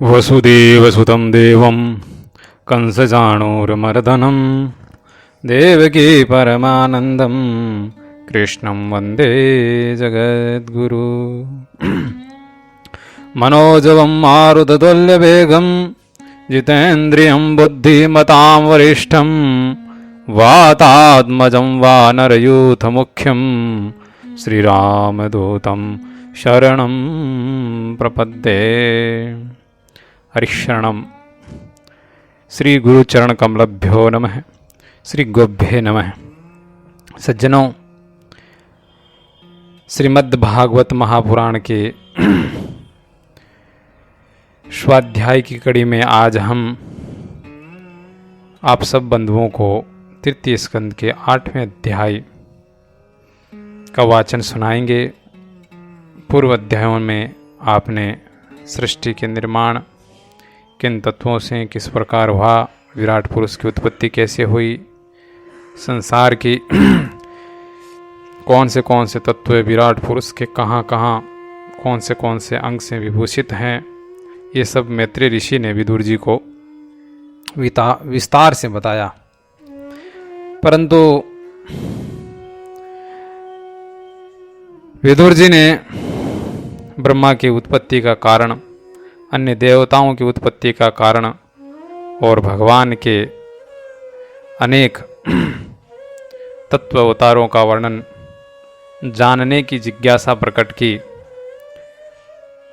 वसुदेवसुतं देवं कंसचाणूरमर्दनं देवकी परमानन्दं कृष्णं वन्दे जगद्गुरु। मनोजवं मारुततुल्यवेगं जितेन्द्रियं बुद्धिमतां वरिष्ठं वातात्मजं वानरयूथमुख्यं श्रीरामदूतं शरणं प्रपद्ये। हरिशरणम। श्री गुरु चरण कमलभ्यो नमः। श्री गोभ्ये नमः। सज्जनों, श्रीमद् भागवत महापुराण के स्वाध्याय की कड़ी में आज हम आप सब बंधुओं को तृतीय स्कंद के 8वें अध्याय का वाचन सुनाएंगे। पूर्व अध्यायों में आपने सृष्टि के निर्माण किन तत्वों से किस प्रकार हुआ, विराट पुरुष की उत्पत्ति कैसे हुई, संसार की कौन से तत्व विराट पुरुष के कहाँ कहाँ कौन से अंग से विभूषित हैं, ये सब मैत्रेय ऋषि ने विदुर जी को विस्तार से बताया। परंतु विदुर जी ने ब्रह्मा की उत्पत्ति का कारण, अन्य देवताओं की उत्पत्ति का कारण और भगवान के अनेक तत्व अवतारों का वर्णन जानने की जिज्ञासा प्रकट की।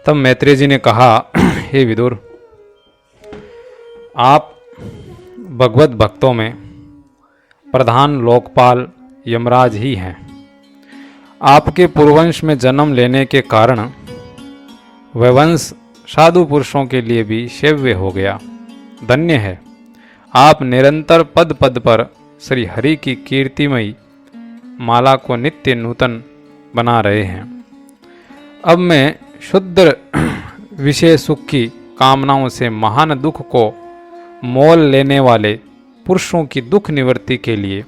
तब मैत्रेय जी ने कहा, हे विदुर, आप भगवत भक्तों में प्रधान लोकपाल यमराज ही हैं। आपके पूर्ववंश में जन्म लेने के कारण वह वंश साधु पुरुषों के लिए भी सेव्य हो गया। धन्य है, आप निरंतर पद पद पर श्री हरि की कीर्तिमयी माला को नित्य नूतन बना रहे हैं। अब मैं शुद्ध विषय सुख की कामनाओं से महान दुख को मोल लेने वाले पुरुषों की दुख निवृत्ति के लिए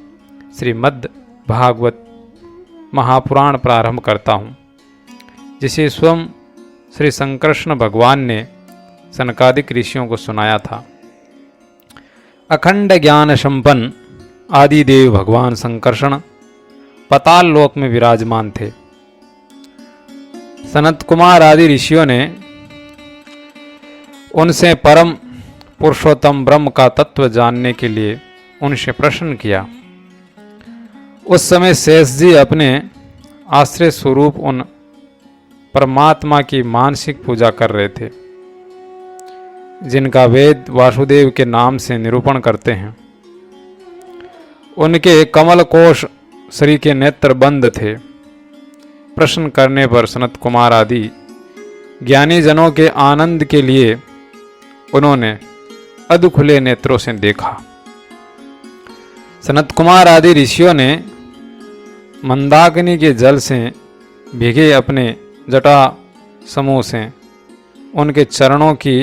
श्रीमद् भागवत महापुराण प्रारंभ करता हूँ, जिसे स्वयं श्री संकृष्ण भगवान ने सनकादिक ऋषियों को सुनाया था। अखंड ज्ञान संपन्न आदिदेव भगवान संकर्षण पाताल लोक में विराजमान थे। सनत कुमार आदि ऋषियों ने उनसे परम पुरुषोत्तम ब्रह्म का तत्व जानने के लिए उनसे प्रश्न किया। उस समय शेष जी अपने आश्रय स्वरूप उन परमात्मा की मानसिक पूजा कर रहे थे, जिनका वेद वासुदेव के नाम से निरूपण करते हैं। उनके कमल कोश श्री के नेत्र बंद थे। प्रश्न करने पर सनत कुमार आदि ज्ञानी जनों के आनंद के लिए उन्होंने अध खुले नेत्रों से देखा। सनत कुमार आदि ऋषियों ने मंदाकिनी के जल से भीगे अपने जटा समूह से उनके चरणों की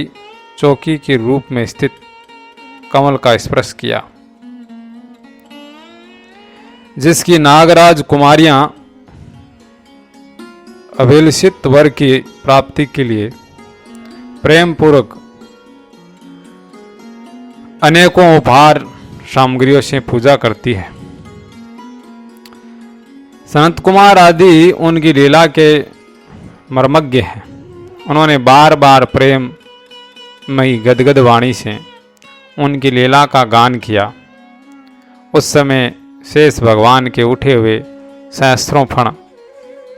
चौकी के रूप में स्थित कमल का स्पर्श किया, जिसकी नागराज कुमारियां अभिलषित वर की प्राप्ति के लिए प्रेम पूर्वक अनेकों उपहार सामग्रियों से पूजा करती है। सनत कुमार आदि उनकी लीला के मर्मज्ञ हैं। उन्होंने बार बार प्रेम मई गदगद वाणी से उनकी लीला का गान किया। उस समय शेष भगवान के उठे हुए सहस्त्रों फण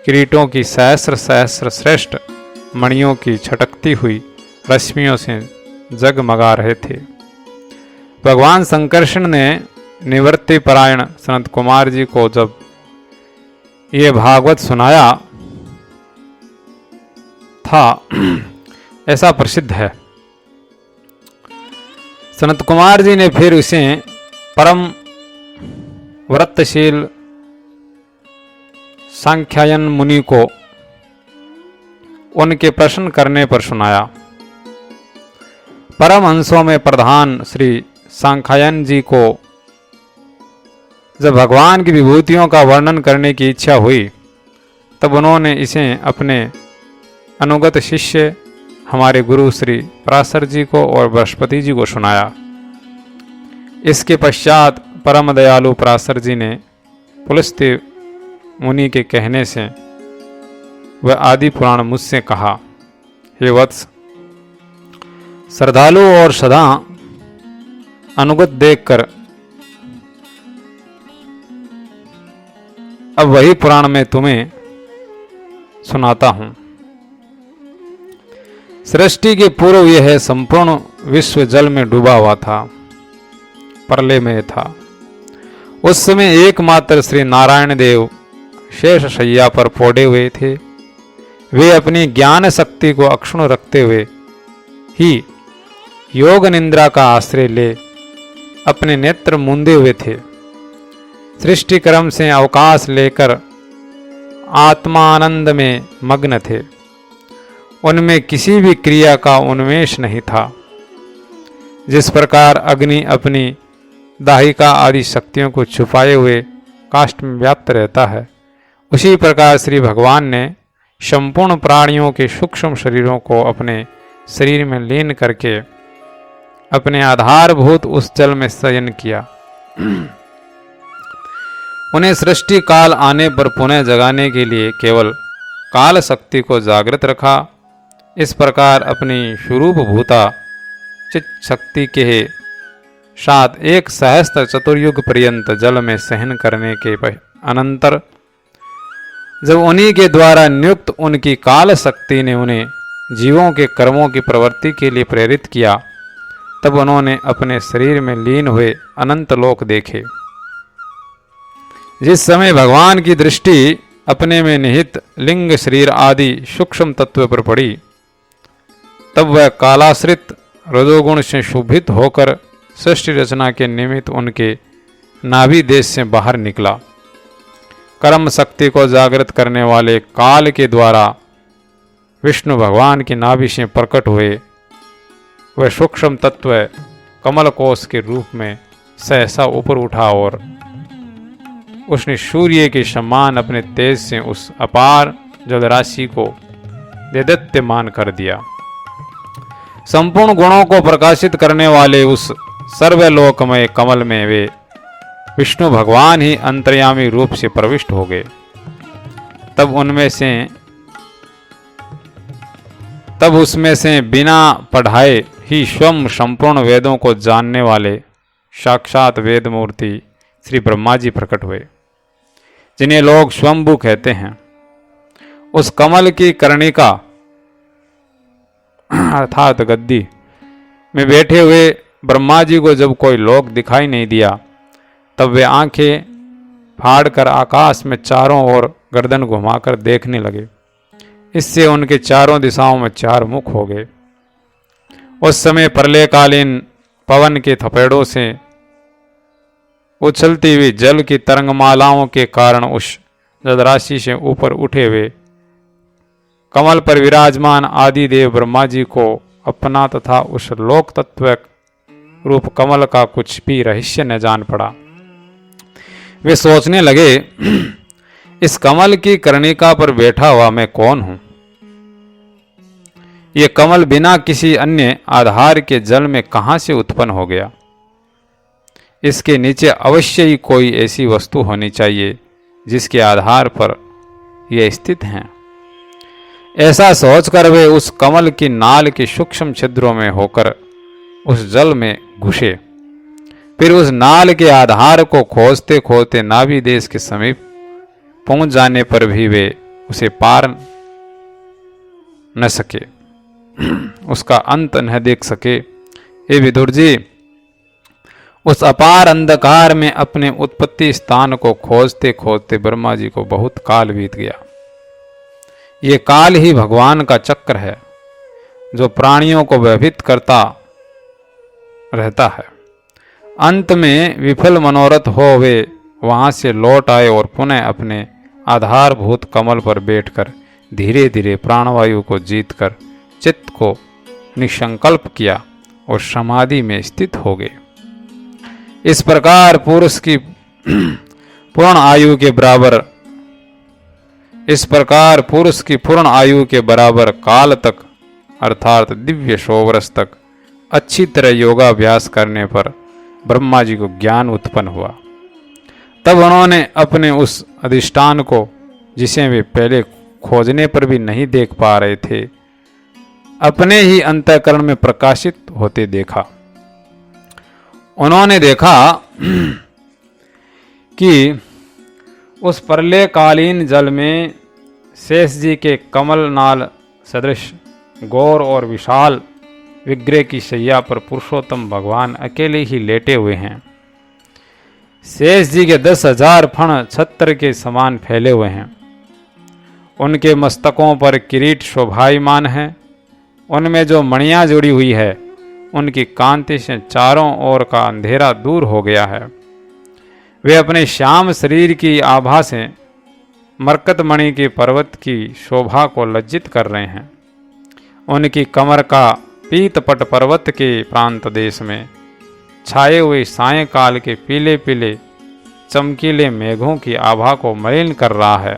किरीटों की सहस्र सहस्र श्रेष्ठ मणियों की छटकती हुई रश्मियों से जगमगा रहे थे। भगवान संकर्षण ने निवृत्ति परायण सनत कुमार जी को जब ये भागवत सुनाया था, ऐसा प्रसिद्ध है। सनत कुमार जी ने फिर उसे परम व्रतशील सांख्यायन मुनि को उनके प्रश्न करने पर सुनाया। परमहंसों में प्रधान श्री सांख्यायन जी को जब भगवान की विभूतियों का वर्णन करने की इच्छा हुई, तब उन्होंने इसे अपने अनुगत शिष्य हमारे गुरु श्री पराशर जी को और बृहस्पति जी को सुनाया। इसके पश्चात परम दयालु पराशर जी ने पुलस्त्य मुनि के कहने से वह आदि पुराण मुझसे कहा, हे वत्स, श्रद्धालु और सदा अनुगत देखकर अब वही पुराण मैं तुम्हें सुनाता हूं। सृष्टि के पूर्व यह संपूर्ण विश्व जल में डूबा हुआ था, प्रलय में था। उस समय एकमात्र श्री नारायण देव शेष शैया पर पौड़े हुए थे। वे अपनी ज्ञान शक्ति को अक्षुण रखते हुए ही योग निद्रा का आश्रय ले अपने नेत्र मूंदे हुए थे। सृष्टि क्रम से अवकाश लेकर आत्मानंद में मग्न थे। उनमें किसी भी क्रिया का उन्मेष नहीं था। जिस प्रकार अग्नि अपनी दाहिका आदि शक्तियों को छुपाए हुए काष्ठ में व्याप्त रहता है, उसी प्रकार श्री भगवान ने संपूर्ण प्राणियों के सूक्ष्म शरीरों को अपने शरीर में लीन करके अपने आधारभूत उस जल में शयन किया। उन्हें सृष्टि काल आने पर पुनः जगाने के लिए केवल काल शक्ति को जागृत रखा। इस प्रकार अपनी स्वरूप भूता चित शक्ति के साथ एक सहस्त्र चतुर्युग पर्यंत जल में सहन करने के अनंतर जब उन्हीं के द्वारा नियुक्त उनकी काल शक्ति ने उन्हें जीवों के कर्मों की प्रवृत्ति के लिए प्रेरित किया, तब उन्होंने अपने शरीर में लीन हुए अनंत लोक देखे। जिस समय भगवान की दृष्टि अपने में निहित लिंग शरीर आदि सूक्ष्म तत्व पर पड़ी, तब वह कालाश्रित रजोगुण से शोभित होकर सृष्टि रचना के निमित्त उनके नाभि देश से बाहर निकला। कर्म शक्ति को जागृत करने वाले काल के द्वारा विष्णु भगवान की नाभि से प्रकट हुए। वह सूक्ष्म तत्व कमल कोश के रूप में सहसा ऊपर उठा और उसने सूर्य के समान अपने तेज से उस अपार जलराशि को देदीप्यमान कर दिया। संपूर्ण गुणों को प्रकाशित करने वाले उस सर्वलोकमय कमल में वे विष्णु भगवान ही अंतर्यामी रूप से प्रविष्ट हो गए। तब उसमें से बिना पढ़ाए ही स्वयं संपूर्ण वेदों को जानने वाले साक्षात वेद मूर्ति श्री ब्रह्मा जी प्रकट हुए, जिन्हें लोग स्वयंभू कहते हैं। उस कमल की कर्णिका अर्थात गद्दी में बैठे हुए ब्रह्मा जी को जब कोई लोक दिखाई नहीं दिया, तब वे आंखें फाड़कर आकाश में चारों ओर गर्दन घुमाकर देखने लगे। इससे उनके चारों दिशाओं में चार मुख हो गए। उस समय प्रलयकालीन पवन के थपेड़ों से उछलती हुई जल की तरंगमालाओं के कारण उस जलराशि से ऊपर उठे हुए कमल पर विराजमान आदि देव ब्रह्मा जी को अपना तथा उस लोक तत्व रूप कमल का कुछ भी रहस्य न जान पड़ा। वे सोचने लगे, इस कमल की कर्णिका पर बैठा हुआ मैं कौन हूं? ये कमल बिना किसी अन्य आधार के जल में कहां से उत्पन्न हो गया? इसके नीचे अवश्य ही कोई ऐसी वस्तु होनी चाहिए जिसके आधार पर यह स्थित हैं। ऐसा सोचकर वे उस कमल की नाल के सूक्ष्म छिद्रों में होकर उस जल में घुसे। फिर उस नाल के आधार को खोजते खोजते नाभि देश के समीप पहुंच जाने पर भी वे उसे पार न सके, उसका अंत न देख सके। हे विदुर जी, उस अपार अंधकार में अपने उत्पत्ति स्थान को खोजते खोजते ब्रह्मा जी को बहुत काल बीत गया। ये काल ही भगवान का चक्र है जो प्राणियों को भयभीत करता रहता है। अंत में विफल मनोरथ हो वे वहां से लौट आए और पुनः अपने आधारभूत कमल पर बैठकर धीरे धीरे प्राणवायु को जीतकर चित्त को निसंकल्प किया और समाधि में स्थित हो गए। इस प्रकार पुरुष की पूर्ण आयु के बराबर काल तक अर्थात दिव्य 100 वर्ष तक अच्छी तरह योगाभ्यास करने पर ब्रह्मा जी को ज्ञान उत्पन्न हुआ। तब उन्होंने अपने उस अधिष्ठान को, जिसे वे पहले खोजने पर भी नहीं देख पा रहे थे, अपने ही अंतःकरण में प्रकाशित होते देखा। उन्होंने देखा कि उस प्रलयकालीन जल में शेष जी के कमल नाल सदृश गौर और विशाल विग्रह की शैया पर पुरुषोत्तम भगवान अकेले ही लेटे हुए हैं। शेष जी के 10,000 फण छत्र के समान फैले हुए हैं। उनके मस्तकों पर किरीट शोभायमान है। उनमें जो मणियाँ जुड़ी हुई है, उनकी कांति से चारों ओर का अंधेरा दूर हो गया है। वे अपने श्याम शरीर की आभा से मरकतमणि के पर्वत की शोभा को लज्जित कर रहे हैं। उनकी कमर का पीतपट पर्वत के प्रांत देश में छाए हुए सायंकाल के पीले पीले चमकीले मेघों की आभा को मलिन कर रहा है।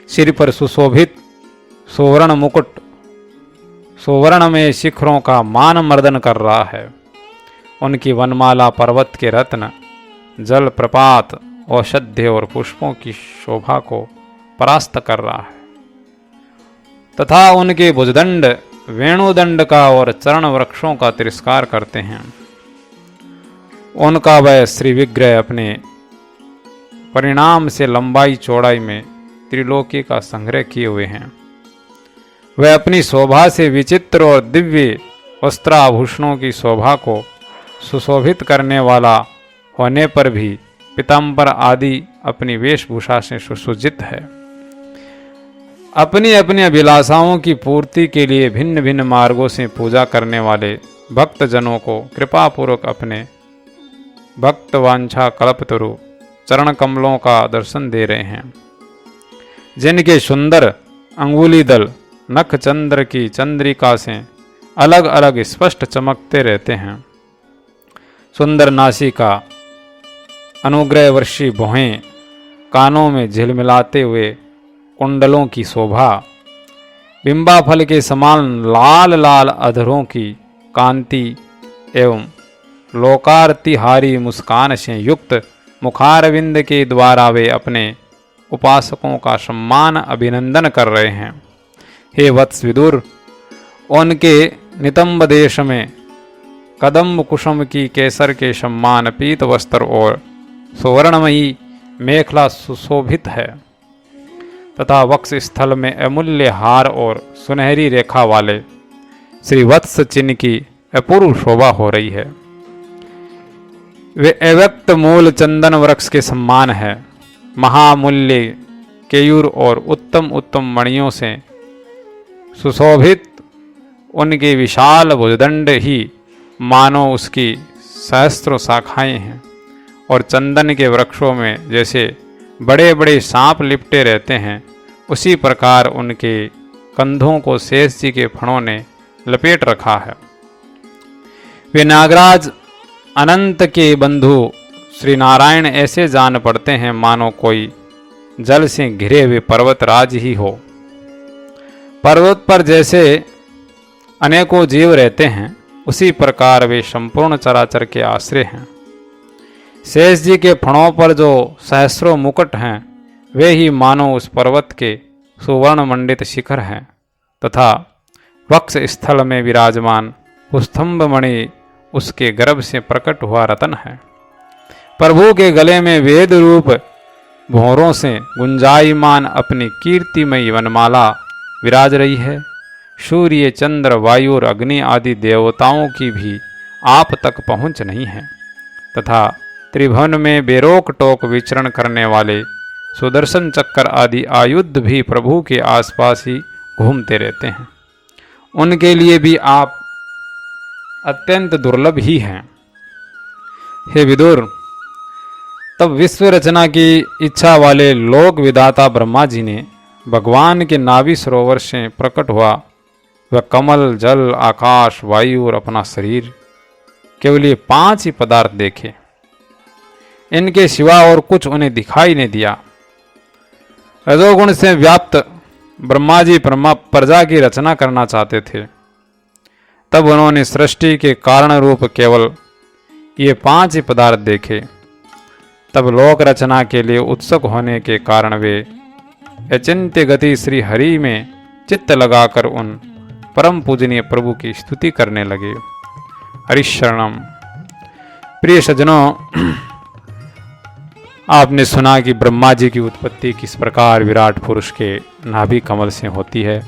सिर पर सुशोभित सुवर्ण मुकुट सुवर्ण में शिखरों का मान मर्दन कर रहा है। उनकी वनमाला पर्वत के रत्न, जल प्रपात, औषधि और पुष्पों की शोभा को परास्त कर रहा है तथा उनके भुजदंड वेणुदंड का और चरण वृक्षों का तिरस्कार करते हैं। उनका वह श्री विग्रह अपने परिणाम से लंबाई चौड़ाई में त्रिलोकी का संग्रह किए हुए हैं। वह अपनी शोभा से विचित्र और दिव्य वस्त्राभूषणों की शोभा को सुशोभित करने वाला होने पर भी पीताम्बर आदि अपनी वेशभूषा से सुसज्जित है। अपनी अपनी अभिलाषाओं की पूर्ति के लिए भिन्न भिन्न मार्गों से पूजा करने वाले भक्तजनों को कृपापूर्वक अपने भक्त वांछा कल्पतरु चरण कमलों का दर्शन दे रहे हैं, जिनके सुंदर अंगुली दल नख चंद्र की चंद्रिका से अलग अलग स्पष्ट चमकते रहते हैं। सुंदर नासिका, अनुग्रह वर्षी भौहें, कानों में झिलमिलाते हुए कुंडलों की शोभा, बिंबाफल के समान लाल लाल अधरों की कांति एवं लोकार्तिहारी मुस्कान से युक्त मुखारविंद के द्वारा वे अपने उपासकों का सम्मान अभिनंदन कर रहे हैं। हे वत्स विदुर, उनके नितंब देश में कदम्ब कुसुम की केसर के सम्मान पीत वस्त्र और सुवर्णमयी मेखला सुशोभित है तथा वक्ष स्थल में अमूल्य हार और सुनहरी रेखा वाले श्री वत्स चिन्ह की अपूर्व शोभा हो रही है। वे अव्यक्त मूल चंदन वृक्ष के सम्मान है। महामूल्य केयूर और उत्तम उत्तम मणियों से सुशोभित उनके विशाल भुजदंड ही मानो उसकी सहस्त्रों शाखाएं हैं और चंदन के वृक्षों में जैसे बड़े बड़े सांप लिपटे रहते हैं, उसी प्रकार उनके कंधों को शेष जी के फणों ने लपेट रखा है। वे नागराज अनंत के बंधु श्री नारायण ऐसे जान पड़ते हैं मानो कोई जल से घिरे हुए पर्वत राज ही हो। पर्वत पर जैसे अनेकों जीव रहते हैं, उसी प्रकार वे संपूर्ण चराचर के आश्रय हैं। शेष जी के फणों पर जो सहस्रों मुकुट हैं, वे ही मानो उस पर्वत के सुवर्ण मंडित शिखर हैं तथा वक्ष स्थल में विराजमान स्तंभ मणि उसके गर्भ से प्रकट हुआ रतन है। प्रभु के गले में वेद रूप भौरों से गुंजायमान अपनी कीर्तिमयी वनमाला विराज रही है। सूर्य, चंद्र, वायु और अग्नि आदि देवताओं की भी आप तक पहुँच नहीं है तथा त्रिभुवन में बेरोक टोक विचरण करने वाले सुदर्शन चक्र आदि आयुध भी प्रभु के आसपास ही घूमते रहते हैं। उनके लिए भी आप अत्यंत दुर्लभ ही हैं। हे विदुर, तब विश्व रचना की इच्छा वाले लोक विधाता ब्रह्मा जी ने भगवान के नाभि सरोवर से प्रकट हुआ वह कमल, जल, आकाश, वायु और अपना शरीर, केवल ये 5 ही पदार्थ देखे। इनके सिवा और कुछ उन्हें दिखाई नहीं दिया। रजोगुण से व्याप्त ब्रह्मा जी प्रजा की रचना करना चाहते थे, तब उन्होंने सृष्टि के कारण रूप केवल ये 5 ही पदार्थ देखे। तब लोक रचना के लिए उत्सुक होने के कारण वे अचिंत्य गति श्री हरि में चित्त लगाकर उन परम पूजनीय प्रभु की स्तुति करने लगे। हरिशरणम। प्रिय सज्जनों, आपने सुना कि ब्रह्मा जी की उत्पत्ति किस प्रकार विराट पुरुष के नाभि कमल से होती है,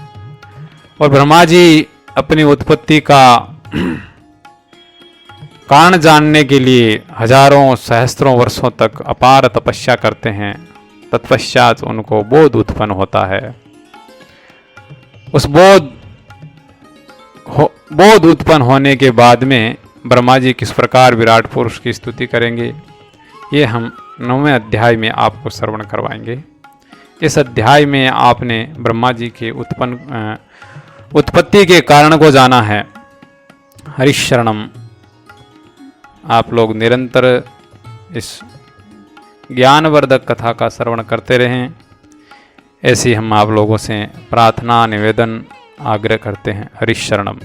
और ब्रह्मा जी अपनी उत्पत्ति का कारण जानने के लिए हजारों सहस्त्रों वर्षों तक अपार तपस्या करते हैं। तत्पश्चात उनको बोध उत्पन्न होता है। उस बोध उत्पन्न होने के बाद में ब्रह्मा जी किस प्रकार विराट पुरुष की स्तुति करेंगे, ये हम 9वें अध्याय में आपको श्रवण करवाएंगे। इस अध्याय में आपने ब्रह्मा जी के उत्पत्ति के कारण को जाना है। हरिशरणम। आप लोग निरंतर इस ज्ञानवर्धक कथा का श्रवण करते रहें, ऐसी हम आप लोगों से प्रार्थना निवेदन आग्रह करते हैं। हरिशरणम।